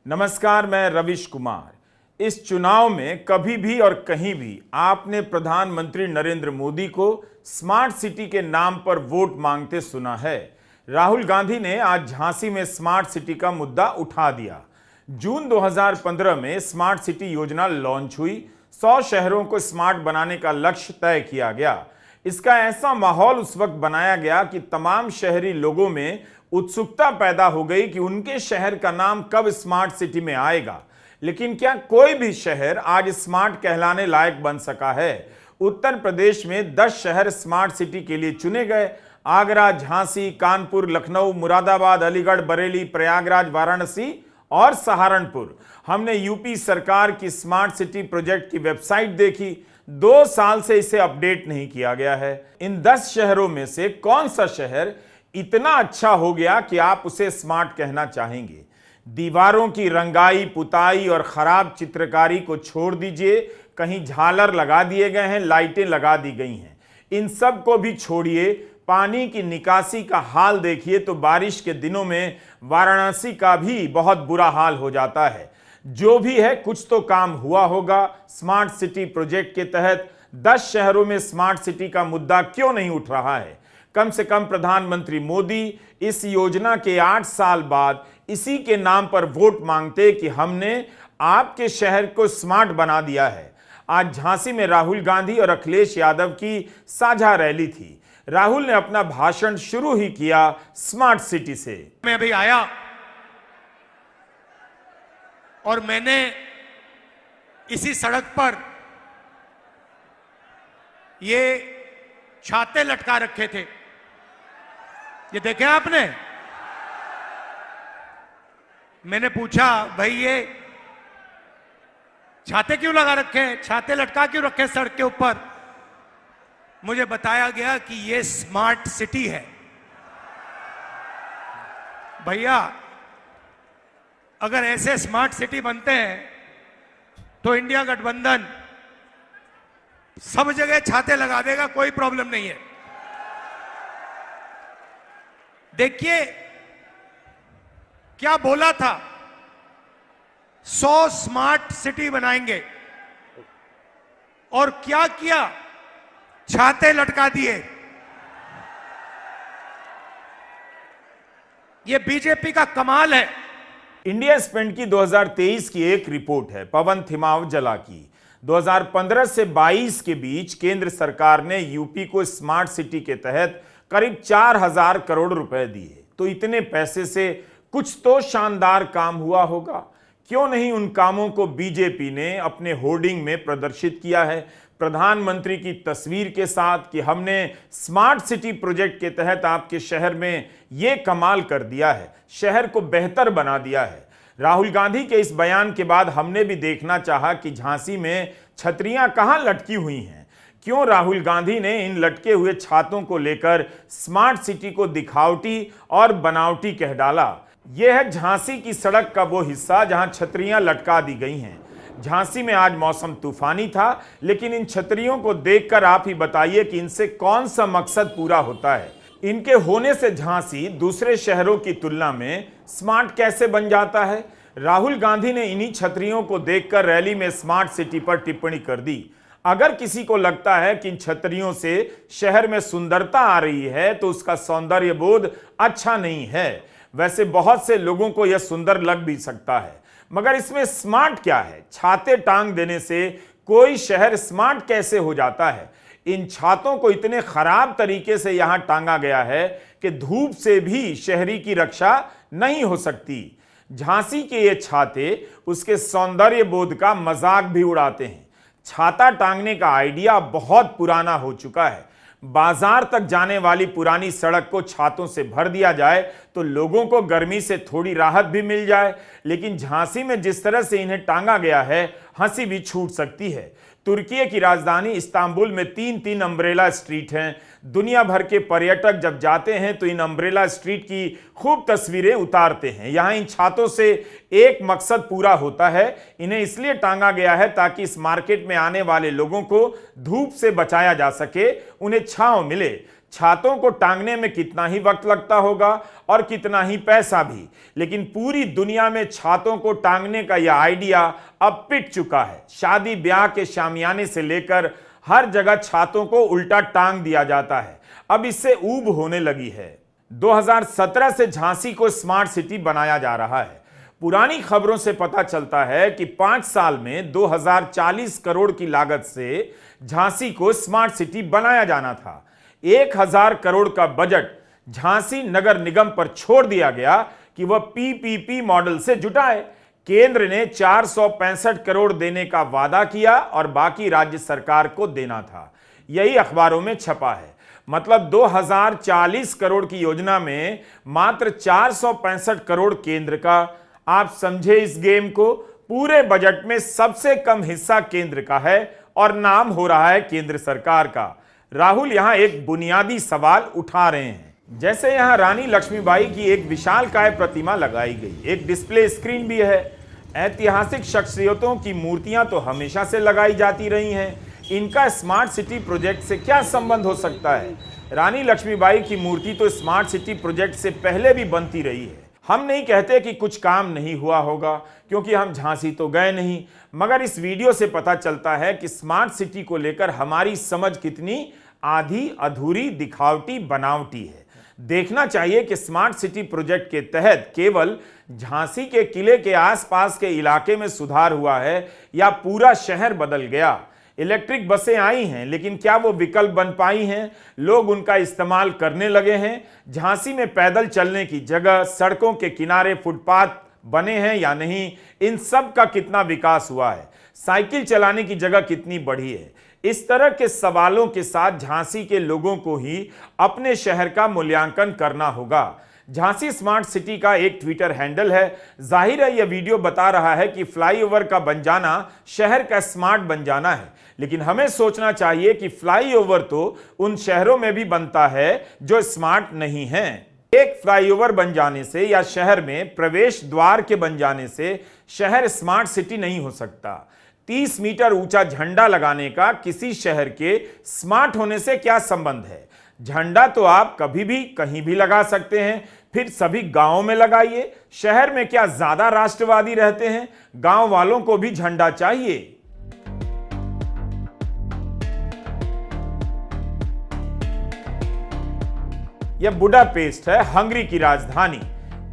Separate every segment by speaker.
Speaker 1: नमस्कार, मैं रविश कुमार। इस चुनाव में कभी भी और कहीं भी आपने प्रधानमंत्री नरेंद्र मोदी को स्मार्ट सिटी के नाम पर वोट मांगते सुना है। राहुल गांधी ने आज झांसी में स्मार्ट सिटी का मुद्दा उठा दिया। जून 2015 में स्मार्ट सिटी योजना लॉन्च हुई। 100 शहरों को स्मार्ट बनाने का लक्ष्य तय किया गया। इसका ऐसा माहौल उस वक्त बनाया गया कि तमाम शहरी लोगों में उत्सुकता पैदा हो गई कि उनके शहर का नाम कब स्मार्ट सिटी में आएगा। लेकिन क्या कोई भी शहर आज स्मार्ट कहलाने लायक बन सका है? उत्तर प्रदेश में 10 शहर स्मार्ट सिटी के लिए चुने गए। आगरा, झांसी, कानपुर, लखनऊ, मुरादाबाद, अलीगढ़, बरेली, प्रयागराज, वाराणसी और सहारनपुर। हमने यूपी सरकार की स्मार्ट सिटी प्रोजेक्ट की वेबसाइट देखी। 2 साल से इसे अपडेट नहीं किया गया है। इन 10 शहरों में से कौन सा शहर इतना अच्छा हो गया कि आप उसे स्मार्ट कहना चाहेंगे? दीवारों की रंगाई, पुताई और खराब चित्रकारी को छोड़ दीजिए। कहीं झालर लगा दिए गए हैं, लाइटें लगा दी गई हैं। इन सब को भी छोड़िए। पानी की निकासी का हाल देखिए तो बारिश के दिनों में वाराणसी का भी बहुत बुरा हाल हो जाता है। जो भी है, कुछ तो काम हुआ होगा। स्मार्ट सिटी प्रोजेक्ट के तहत 10 शहरों में स्मार्ट सिटी का मुद्दा क्यों नहीं उठ रहा है? कम से कम प्रधानमंत्री मोदी इस योजना के 8 साल बाद इसी के नाम पर वोट मांगते कि हमने आपके शहर को स्मार्ट बना दिया है। आज झांसी में राहुल गांधी और अखिलेश यादव की साझा रैली थी। राहुल ने अपना भाषण शुरू ही किया स्मार्ट सिटी से।
Speaker 2: मैं अभी आया और मैंने इसी सड़क पर ये छाते लटका रखे थे। ये देखे आपने? मैंने पूछा, भाई ये छाते क्यों लगा रखे हैं, छाते लटका क्यों रखे सड़क के ऊपर? मुझे बताया गया कि ये स्मार्ट सिटी है। भैया, अगर ऐसे स्मार्ट सिटी बनते हैं तो इंडिया गठबंधन सब जगह छाते लगा देगा, कोई प्रॉब्लम नहीं है। देखिए क्या बोला था, 100 स्मार्ट सिटी बनाएंगे, और क्या किया? छाते लटका दिए। ये बीजेपी का कमाल है।
Speaker 1: इंडिया स्पेंड की 2023 की एक रिपोर्ट है पवन थिमावजला की। 2015 से 22 के बीच केंद्र सरकार ने यूपी को स्मार्ट सिटी के तहत करीब 4000 करोड़ रुपए दिए। तो इतने पैसे से कुछ तो शानदार काम हुआ होगा। क्यों नहीं उन कामों को बीजेपी ने अपने होर्डिंग में प्रदर्शित किया है, प्रधानमंत्री की तस्वीर के साथ, कि हमने स्मार्ट सिटी प्रोजेक्ट के तहत आपके शहर में यह कमाल कर दिया है, शहर को बेहतर बना दिया है। राहुल गांधी के इस बयान के बाद हमने भी देखना चाहा कि झांसी में छतरियां कहां लटकी हुई हैं। क्यों राहुल गांधी ने इन लटके हुए छातों को लेकर स्मार्ट सिटी को दिखावटी और बनावटी कह डाला? यह है झांसी की सड़क का वो हिस्सा जहां छतरियां लटका दी गई हैं। झांसी में आज मौसम तूफानी था, लेकिन इन छतरियों को देखकर आप ही बताइए कि इनसे कौन सा मकसद पूरा होता है। इनके होने से झांसी दूसरे शहरों की तुलना में स्मार्ट कैसे बन जाता है? राहुल गांधी ने इन्हीं छतरियों को देखकर रैली में स्मार्ट सिटी पर टिप्पणी कर दी। अगर किसी को लगता है कि इन छतरियों से शहर में सुंदरता आ रही है तो उसका सौंदर्य बोध अच्छा नहीं है। वैसे बहुत से लोगों को यह सुंदर लग भी सकता है, मगर इसमें स्मार्ट क्या है? छाते टांग देने से कोई शहर स्मार्ट कैसे हो जाता है? इन छातों को इतने खराब तरीके से यहां टांगा गया है कि धूप से भी शहरी की रक्षा नहीं हो सकती। झांसी के ये छाते उसके सौंदर्य बोध का मजाक भी उड़ाते हैं। छाता टांगने का आइडिया बहुत पुराना हो चुका है। बाजार तक जाने वाली पुरानी सड़क को छातों से भर दिया जाए तो लोगों को गर्मी से थोड़ी राहत भी मिल जाए, लेकिन झांसी में जिस तरह से इन्हें टांगा गया है, हंसी भी छूट सकती है। तुर्की की राजधानी इस्तांबुल में 3-3 अम्ब्रेला स्ट्रीट हैं। दुनिया भर के पर्यटक जब जाते हैं तो इन अम्ब्रेला स्ट्रीट की खूब तस्वीरें उतारते हैं। यहाँ इन छातों से एक मकसद पूरा होता है। इन्हें इसलिए टांगा गया है ताकि इस मार्केट में आने वाले लोगों को धूप से बचाया जा सके, उन्हें छांव मिले। छातों को टांगने में कितना ही वक्त लगता होगा और कितना ही पैसा भी, लेकिन पूरी दुनिया में छातों को टांगने का यह आइडिया अब पिट चुका है। शादी ब्याह के शामियाने से लेकर हर जगह छातों को उल्टा टांग दिया जाता है। अब इससे ऊब होने लगी है। 2017 से झांसी को स्मार्ट सिटी बनाया जा रहा है। पुरानी खबरों से पता चलता है कि 5 साल में 2040 करोड़ की लागत से झांसी को स्मार्ट सिटी बनाया जाना था। 1000 करोड़ का बजट झांसी नगर निगम पर छोड़ दिया गया कि वह पीपीपी मॉडल से जुटाए। केंद्र ने 465 करोड़ देने का वादा किया और बाकी राज्य सरकार को देना था। यही अखबारों में छपा है। मतलब 2040 करोड़ की योजना में मात्र 465 करोड़ केंद्र का। आप समझे इस गेम को। पूरे बजट में सबसे कम हिस्सा केंद्र का है और नाम हो रहा है केंद्र सरकार का। राहुल यहां एक बुनियादी सवाल उठा रहे हैं। जैसे यहां रानी लक्ष्मीबाई की एक विशालकाय प्रतिमा लगाई गई, एक डिस्प्ले स्क्रीन भी है। ऐतिहासिक शख्सियतों की मूर्तियां तो हमेशा से लगाई जाती रही हैं। इनका स्मार्ट सिटी प्रोजेक्ट से क्या संबंध हो सकता है? रानी लक्ष्मीबाई की मूर्ति तो स्मार्ट सिटी प्रोजेक्ट से पहले भी बनती रही है। हम नहीं कहते कि कुछ काम नहीं हुआ होगा, क्योंकि हम झांसी तो गए नहीं, मगर इस वीडियो से पता चलता है कि स्मार्ट सिटी को लेकर हमारी समझ कितनी आधी अधूरी, दिखावटी, बनावटी है। देखना चाहिए कि स्मार्ट सिटी प्रोजेक्ट के तहत केवल झांसी के किले के आसपास के इलाके में सुधार हुआ है या पूरा शहर बदल गया। इलेक्ट्रिक बसें आई हैं, लेकिन क्या वो विकल्प बन पाई हैं? लोग उनका इस्तेमाल करने लगे हैं? झांसी में पैदल चलने की जगह सड़कों के किनारे फुटपाथ बने हैं या नहीं? इन सब का कितना विकास हुआ है? साइकिल चलाने की जगह कितनी बढ़ी है? इस तरह के सवालों के साथ झांसी के लोगों को ही अपने शहर का मूल्यांकन करना होगा। झांसी स्मार्ट सिटी का एक ट्विटर हैंडल है। जाहिर है यह वीडियो बता रहा है कि फ्लाईओवर का बन जाना शहर का स्मार्ट बन जाना है, लेकिन हमें सोचना चाहिए कि फ्लाईओवर तो उन शहरों में भी बनता है जो स्मार्ट नहीं हैं। एक फ्लाईओवर बन जाने से या शहर में प्रवेश द्वार के बन जाने से शहर स्मार्ट सिटी नहीं हो सकता। 30 मीटर ऊंचा झंडा लगाने का किसी शहर के स्मार्ट होने से क्या संबंध है? झंडा तो आप कभी भी कहीं भी लगा सकते हैं, फिर सभी गांवों में लगाइए। शहर में क्या ज्यादा राष्ट्रवादी रहते हैं? गांव वालों को भी झंडा चाहिए। यह बुडापेस्ट है, हंगरी की राजधानी।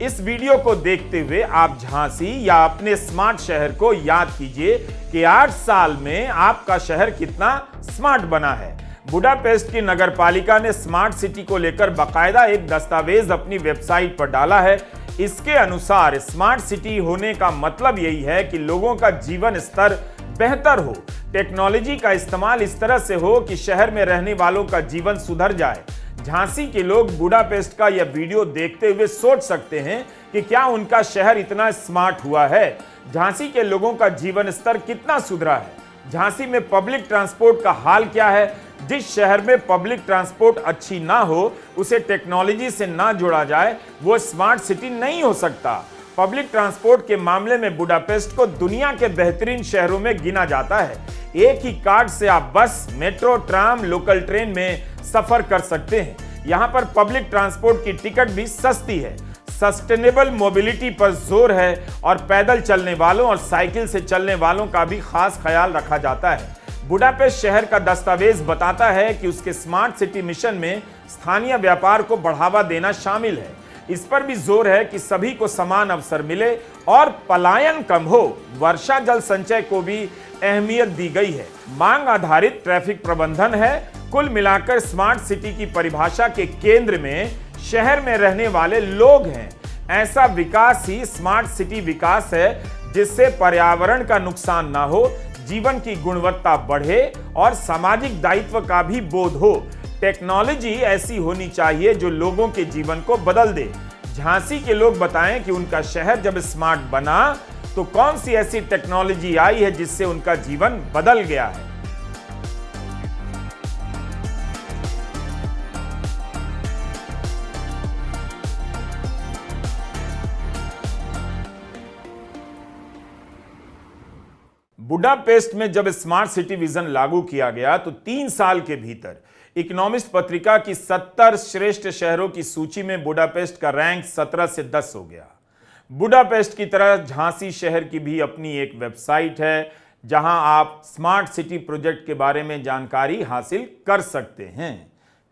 Speaker 1: इस वीडियो को देखते हुए आप झांसी या अपने स्मार्ट शहर को याद कीजिए कि 8 साल में आपका शहर कितना स्मार्ट बना है। बुडापेस्ट की नगरपालिका ने स्मार्ट सिटी को लेकर बाकायदा एक दस्तावेज अपनी वेबसाइट पर डाला है। इसके अनुसार स्मार्ट सिटी होने का मतलब यही है कि लोगों का जीवन स्तर बेहतर हो, टेक्नोलॉजी का इस्तेमाल इस तरह से हो कि शहर में रहने वालों का जीवन सुधर जाए। झांसी के लोग बुडापेस्ट का यह वीडियो देखते हुए सोच सकते हैं कि क्या उनका शहर इतना स्मार्ट हुआ है? झांसी के लोगों का जीवन स्तर कितना सुधरा है? झांसी में पब्लिक ट्रांसपोर्ट का हाल क्या है? जिस शहर में पब्लिक ट्रांसपोर्ट अच्छी ना हो, उसे टेक्नोलॉजी से ना जोड़ा जाए, वो स्मार्ट सिटी नहीं हो सकता। पब्लिक ट्रांसपोर्ट के मामले में बुडापेस्ट को दुनिया के बेहतरीन शहरों में गिना जाता है। एक ही कार्ड से आप बस, मेट्रो, ट्राम, लोकल ट्रेन में सफर कर सकते हैं। यहाँ पर पब्लिक ट्रांसपोर्ट की टिकट भी सस्ती है। सस्टेनेबल मोबिलिटी पर जोर है और पैदल चलने वालों और साइकिल से चलने वालों का भी खास ख्याल रखा जाता है। बुडापेस्ट शहर का दस्तावेज बताता है कि उसके स्मार्ट सिटी मिशन में स्थानीय व्यापार को बढ़ावा देना शामिल है। इस पर भी जोर है कि सभी को समान अवसर मिले और पलायन कम हो। वर्षा जल संचय को भी अहमियत दी गई है। मांग आधारित ट्रैफिक प्रबंधन है। कुल मिलाकर स्मार्ट सिटी की परिभाषा के केंद्र में शहर में रहने वाले लोग हैं। ऐसा विकास ही स्मार्ट सिटी विकास है, जिससे पर्यावरण का नुकसान ना हो, जीवन की गुणवत्ता बढ़े और सामाजिक दायित्व का भी बोध हो। टेक्नोलॉजी ऐसी होनी चाहिए जो लोगों के जीवन को बदल दे। झांसी के लोग बताएं कि उनका शहर जब स्मार्ट बना तो कौन सी ऐसी टेक्नोलॉजी आई है जिससे उनका जीवन बदल गया है। बुडापेस्ट में जब स्मार्ट सिटी विजन लागू किया गया तो 3 साल के भीतर इकोनॉमिस्ट पत्रिका की 70 श्रेष्ठ शहरों की सूची में बुडापेस्ट का रैंक 17 से 10 हो गया। बुडापेस्ट की तरह झांसी शहर की भी अपनी एक वेबसाइट है, जहां आप स्मार्ट सिटी प्रोजेक्ट के बारे में जानकारी हासिल कर सकते हैं।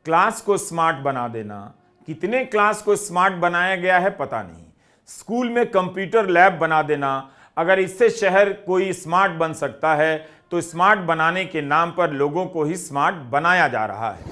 Speaker 1: क्लास को स्मार्ट बना देना, कितने क्लास को स्मार्ट बनाया गया है पता नहीं। स्कूल में कंप्यूटर लैब बना देना, अगर इससे शहर कोई स्मार्ट बन सकता है तो स्मार्ट बनाने के नाम पर लोगों को ही स्मार्ट बनाया जा रहा है।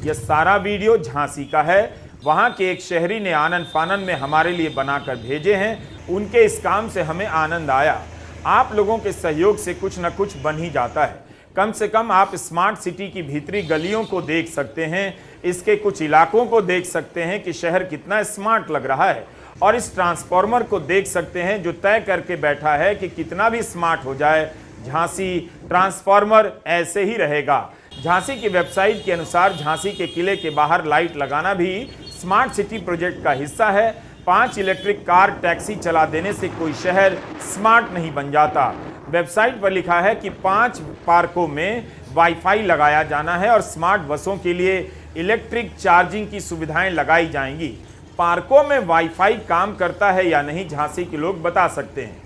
Speaker 1: यह सारा वीडियो झांसी का है। वहां के एक शहरी ने आनंद फानन में हमारे लिए बनाकर भेजे हैं। उनके इस काम से हमें आनंद आया। आप लोगों के सहयोग से कुछ न कुछ बन ही जाता है। कम से कम आप स्मार्ट सिटी की भीतरी गलियों को देख सकते हैं, इसके कुछ इलाकों को देख सकते हैं कि शहर कितना स्मार्ट लग रहा है, और इस ट्रांसफॉर्मर को देख सकते हैं जो तय करके बैठा है कि कितना भी स्मार्ट हो जाए, झांसी ट्रांसफॉर्मर ऐसे ही रहेगा। झांसी की वेबसाइट के अनुसार झांसी के किले के बाहर लाइट लगाना भी स्मार्ट सिटी प्रोजेक्ट का हिस्सा है। 5 इलेक्ट्रिक कार टैक्सी चला देने से कोई शहर स्मार्ट नहीं बन जाता। वेबसाइट पर लिखा है कि 5 पार्कों में वाईफाई लगाया जाना है और स्मार्ट बसों के लिए इलेक्ट्रिक चार्जिंग की सुविधाएं लगाई जाएंगी। पार्कों में वाईफाई काम करता है या नहीं, झांसी के लोग बता सकते हैं।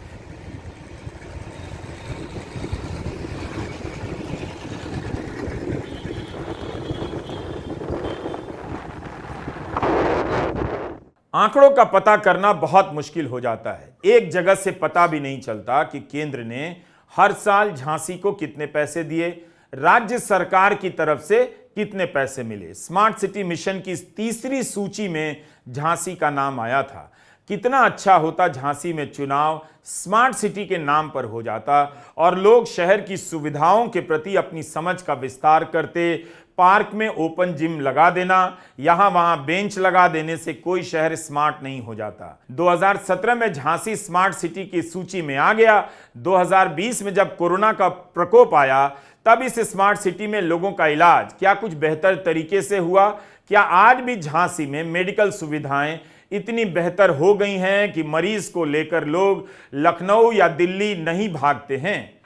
Speaker 1: आंकड़ों का पता करना बहुत मुश्किल हो जाता है। एक जगह से पता भी नहीं चलता कि केंद्र ने हर साल झांसी को कितने पैसे दिए, राज्य सरकार की तरफ से कितने पैसे मिले। स्मार्ट सिटी मिशन की तीसरी सूची में झांसी का नाम आया था। कितना अच्छा होता झांसी में चुनाव स्मार्ट सिटी के नाम पर हो जाता और लोग शहर की सुविधाओं के प्रति अपनी समझ का विस्तार करते। पार्क में ओपन जिम लगा देना, यहां वहां बेंच लगा देने से कोई शहर स्मार्ट नहीं हो जाता। 2017 में झांसी स्मार्ट सिटी की सूची में आ गया। 2020 में जब कोरोना का प्रकोप आया, तब इस स्मार्ट सिटी में लोगों का इलाज क्या कुछ बेहतर तरीके से हुआ? क्या आज भी झांसी में मेडिकल सुविधाएं इतनी बेहतर हो गई हैं कि मरीज को लेकर लोग लखनऊ या दिल्ली नहीं भागते हैं?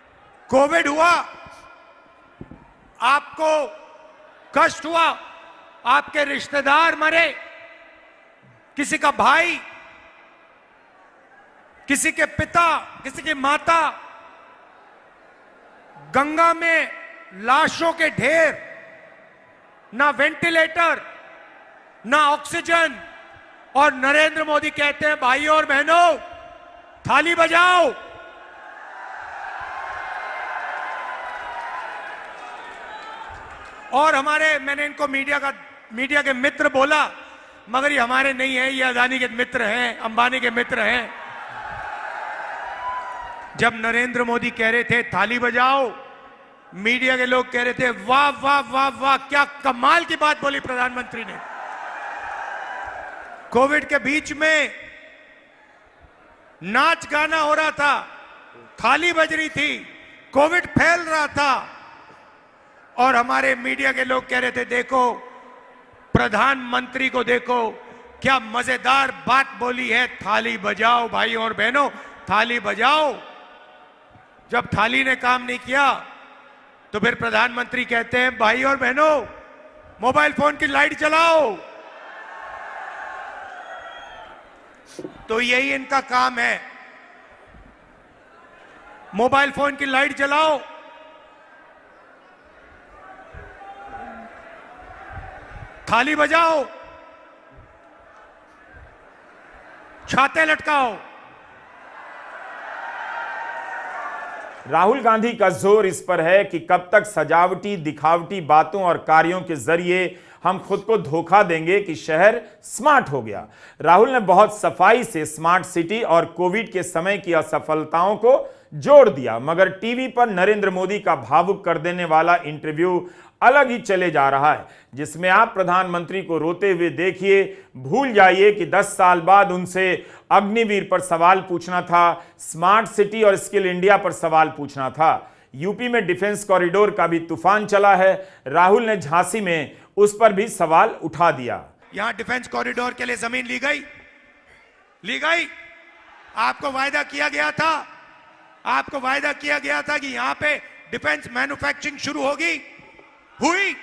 Speaker 2: कोविड हुआ, आपको कष्ट हुआ, आपके रिश्तेदार मरे, किसी का भाई, किसी के पिता, किसी की माता, गंगा में लाशों के ढेर, ना वेंटिलेटर, ना ऑक्सीजन, और नरेंद्र मोदी कहते हैं भाइयों और बहनों थाली बजाओ। और मैंने इनको मीडिया के मित्र बोला, मगर ये हमारे नहीं है, ये अदानी के मित्र हैं, अंबानी के मित्र हैं। जब नरेंद्र मोदी कह रहे थे थाली बजाओ, मीडिया के लोग कह रहे थे वाह वाह वाह वाह, क्या कमाल की बात बोली प्रधानमंत्री ने। कोविड के बीच में नाच गाना हो रहा था, थाली बज रही थी, कोविड फैल रहा था, और हमारे मीडिया के लोग कह रहे थे देखो प्रधानमंत्री को, देखो क्या मजेदार बात बोली है, थाली बजाओ भाइयों और बहनों, थाली बजाओ। जब थाली ने काम नहीं किया तो फिर प्रधानमंत्री कहते हैं भाई और बहनों मोबाइल फोन की लाइट जलाओ। तो यही इनका काम है, मोबाइल फोन की लाइट जलाओ, थाली बजाओ, छाते लटकाओ।
Speaker 1: राहुल गांधी का जोर इस पर है कि कब तक सजावटी दिखावटी बातों और कार्यों के जरिए हम खुद को धोखा देंगे कि शहर स्मार्ट हो गया। राहुल ने बहुत सफाई से स्मार्ट सिटी और कोविड के समय की असफलताओं को जोड़ दिया, मगर टीवी पर नरेंद्र मोदी का भावुक कर देने वाला इंटरव्यू अलग ही चले जा रहा है, जिसमें आप प्रधानमंत्री को रोते हुए देखिए। भूल जाइए कि 10 साल बाद उनसे अग्निवीर पर सवाल पूछना था, स्मार्ट सिटी और स्किल इंडिया पर सवाल पूछना था। यूपी में डिफेंस कॉरिडोर का भी तूफान चला है, राहुल ने झांसी में उस पर भी सवाल उठा दिया।
Speaker 2: यहां डिफेंस कॉरिडोर के लिए जमीन ली गई, आपको वायदा किया गया था आपको वायदा किया गया था कि यहां पे डिफेंस मैन्युफैक्चरिंग शुरू होगी, हुई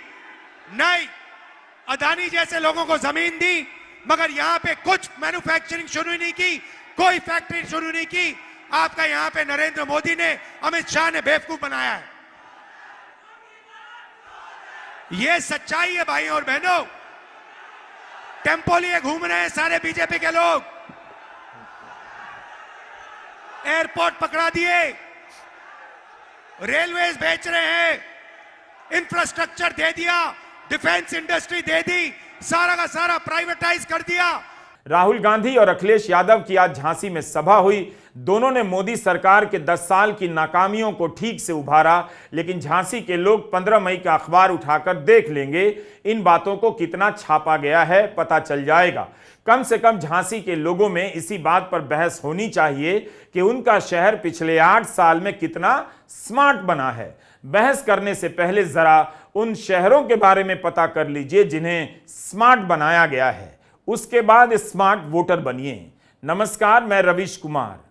Speaker 2: नहीं। अदानी जैसे लोगों को जमीन दी, मगर यहां पे कुछ मैन्युफैक्चरिंग शुरू नहीं की, कोई फैक्ट्री शुरू नहीं की। आपका यहां पे नरेंद्र मोदी ने, अमित शाह ने बेवकूफ बनाया है। ये सच्चाई है भाई और बहनों। टेम्पो लिए घूम रहे हैं सारे बीजेपी के लोग, एयरपोर्ट पकड़ा दिए, रेलवेज बेच रहे हैं, इंफ्रास्ट्रक्चर दे दिया, डिफेंस इंडस्ट्री दे दी, सारा का सारा प्राइवेटाइज कर दिया।
Speaker 1: राहुल गांधी और अखिलेश यादव की आज झांसी में सभा हुई। दोनों ने मोदी सरकार के 10 साल की नाकामियों को ठीक से उभारा, लेकिन झांसी के लोग 15 मई का अखबार उठाकर देख लेंगे। इन बातों को कितना छापा गया है पता चल जाएगा। कम से कम झांसी के लोगों में इसी बात पर बहस होनी चाहिए कि उनका शहर पिछले 8 साल में कितना स्मार्ट बना है। बहस करने से पहले जरा उन शहरों के बारे में पता कर लीजिए जिन्हें स्मार्ट बनाया गया है, उसके बाद स्मार्ट वोटर बनिए। नमस्कार, मैं रवीश कुमार।